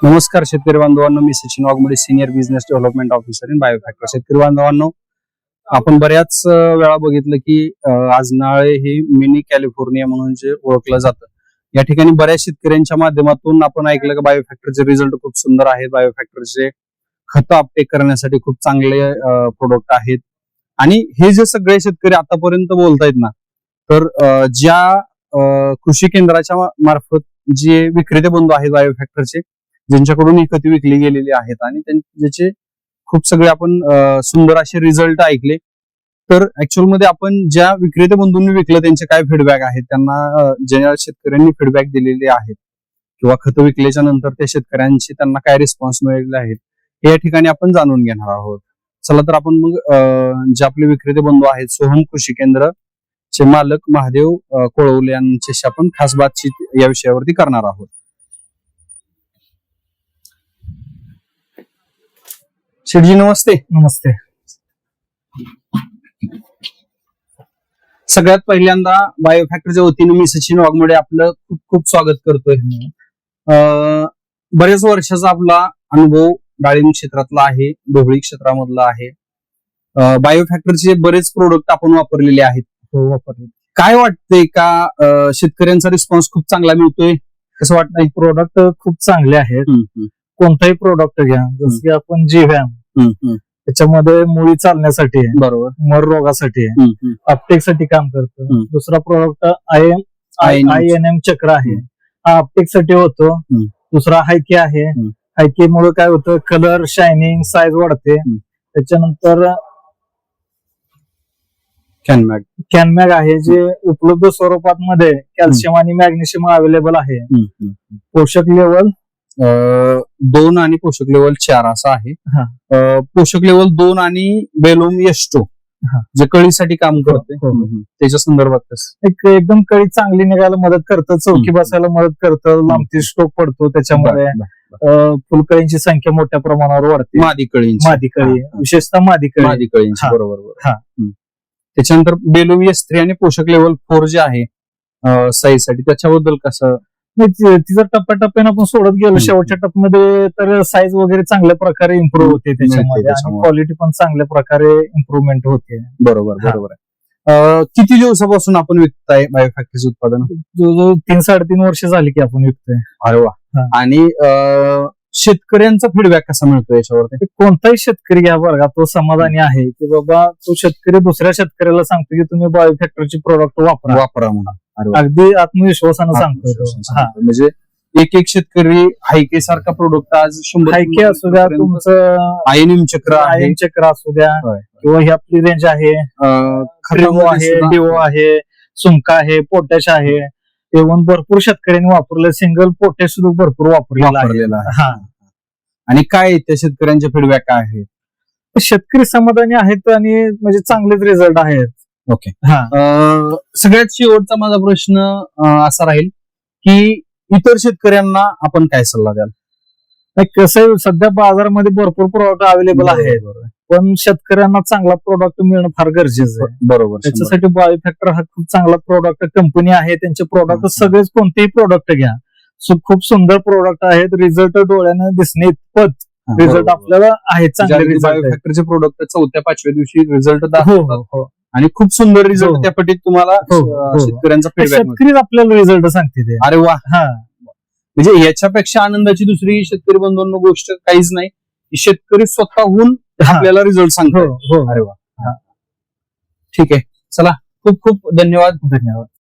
नमस्कार शेतकरी बांधवांनो, मी Sachin Waghmode, senior business development officer in Biofactor. शेतकरी बांधवांनो, आपण बऱ्याच वेळा बघितलं की आज नाळे हे मिनी कॅलिफोर्निया म्हणून जे ओळखलं जातं. या ठिकाणी बऱ्याच शेतकऱ्यांच्या माध्यमातून आपण ऐकलं की बायोफॅक्टरचे रिझल्ट खूप सुंदर आहेत. बायोफॅक्टरचे खतं अपटेक करण्यासाठी खूप चांगले प्रोडक्ट आहेत. आणि हे जे सगळे शेतकरी आतापर्यंत बोलतायत ना, तर ज्या कृषी केंद्राच्या मार्फत जे विक्रेते बंधू आहेत बायोफॅक्टरचे, ज्यांच्याकडून ही खते विकली गेलेली आहेत आणि ज्याचे खूप सगळे आपण सुंदर असे रिझल्ट ऐकले. तर ऍक्च्युअल मध्ये आपण ज्या विक्रेते बंधूंनी विकलं त्यांचे काय फीडबॅक आहेत, त्यांना ज्या शेतकऱ्यांनी फीडबॅक दिलेले आहेत किंवा खतं विकल्याच्या नंतर त्या शेतकऱ्यांचे त्यांना काय रिस्पॉन्स मिळालेले आहेत, हे या ठिकाणी आपण जाणून घेणार आहोत. चला तर आपण मग जे आपले विक्रेते बंधू आहेत, सोहम कृषी केंद्र चे मालक महादेव कोळवले यांच्याशी आपण खास बातचीत या विषयावरती करणार आहोत. शेठजी नमस्ते. नमस्ते. सगळ्यात पहिल्यांदा बायोफॅक्टरच्या वतीने मी सचिन वाघमोडे आपलं खूप खूप स्वागत करतोय. बऱ्याच वर्षाचा आपला अनुभव डाळिंब क्षेत्रातला आहे, ढोबळी क्षेत्रामधला आहे. बायोफॅक्टरचे बरेच प्रोडक्ट आपण वापरलेले आहेत. हो, वापरले. काय वाटतंय का शेतकऱ्यांचा रिस्पॉन्स खूप चांगला मिळतोय? कसं वाटतंय? प्रोडक्ट खूप चांगले आहेत. कोणताही प्रोडक्ट घ्या, जसं की आपण जीव्याम, त्याच्यामध्ये मुळी चालण्यासाठी आहे, बरोबर, मर रोगासाठी आहे, अपटेक साठी काम करतं. दुसरा प्रोडक्ट INM चक्र आहे, हा अपटेक साठी होतो. दुसरा हायके आहे, हायके मुळे काय होतं, कलर, शायनिंग, साईज वाढते. त्याच्यानंतर कॅनमॅग आहे, जे उपलब्ध स्वरूपात मध्ये कॅल्शियम आणि मॅग्नेशियम अवेलेबल आहे. पोषक लेवल 2 आणि पोषक लेवल 4 असं आहे. पोषक लेवल 2 आणि बेलोम एस्टो जे कळीसाठी काम करते, त्याच्या संदर्भात एकदम कळी चांगली निघायला मदत करतं, चौकी बसायला मदत करतं, लांबती स्टोक पडतो त्याच्यामध्ये. फुलकळींची संख्या मोठ्या प्रमाणावर वाढते. मादी कळी, विशेषतः मादी कळींची, बरोबर. त्याच्यानंतर बेलोम एस3 आणि पोषक लेवल 4 जे आहे साईजसाठी, त्याच्याबद्दल कसं? तिचा टप्प्याटप्प्याने आपण सोडत गेलो, शेवटच्या टप्प्यामध्ये तर साईज वगैरे चांगल्या प्रकारे इम्प्रूव्ह होते त्याच्यामध्ये, आणि क्वालिटी पण चांगल्या प्रकारे इम्प्रूव्हमेंट होते. बरोबर. किती दिवसापासून आपण विकताय बायोफॅक्टरीचे उत्पादन? जवळजवळ 3-3.5 वर्ष झाली की आपण विकतोय. अरे वा. आणि शेतकऱ्यांचा फीडबॅक कसा मिळतो याच्यावरती? कोणताही शेतकरी घ्या बरं, तो समाधानी आहे की बाबा तो शेतकरी दुसऱ्या शेतकऱ्याला सांगतो की तुम्ही बायोफॅक्टरची प्रोडक्ट वापरा म्हणून. अगदी आत्मविश्वासानं सांगतो. म्हणजे एक शेतकरी हायके सारखा प्रोडक्ट आज 100 हायके असू द्या, तुमचं INM चक्र असू द्या, किंवा ही आपली रेंज आहे, क्रिमो आहे, डिओ आहे, सुमका आहे, पोटॅश आहे, तेव्हा भरपूर शेतकऱ्यांनी वापरलं. सिंगल पोटॅश सुद्धा भरपूर वापरलेला आहे. आणि काय त्या शेतकऱ्यांचे फीडबॅक काय आहे? शेतकरी समाधानी आहेत आणि म्हणजे चांगलेच रिझल्ट आहेत. ओके. सगळ्यात शेवटचा माझा प्रश्न असा राहील की इतर शेतकऱ्यांना आपण काय सल्ला द्याल? कसं आहे, सध्या बाजारामध्ये भरपूर प्रोडक्ट अवेलेबल आहेत, पण शेतकऱ्यांना चांगला प्रोडक्ट मिळणं फार गरजेचं आहे. बरोबर. त्याच्यासाठी बायोफॅक्टर हा खूप चांगला प्रोडक्ट कंपनी आहे. त्यांचे प्रोडक्ट सगळेच, कोणतेही प्रोडक्ट घ्या, खूप सुंदर प्रोडक्ट आहेत. रिझल्ट डोळ्यानं दिसणे इतपत रिझल्ट आपल्याला आहेत चांगले. बायोफॅक्टरचे प्रोडक्ट 4थ्या-5व्या दिवशी रिझल्ट दाखवतात आणि खूप सुंदर रिझल्ट त्या पटीत तुम्हाला शेतकऱ्यांचा फीडबॅक, शेतकरीच आपल्याला रिझल्ट सांगते ते. अरे वा. म्हणजे याच्यापेक्षा आनंदाची दुसरी शेतकरी बंधूंनो गोष्ट काहीच नाही की शेतकरी स्वतःहून आपल्याला रिझल्ट सांगतो. अरे वा. ठीक आहे, चला, खूप खूप धन्यवाद.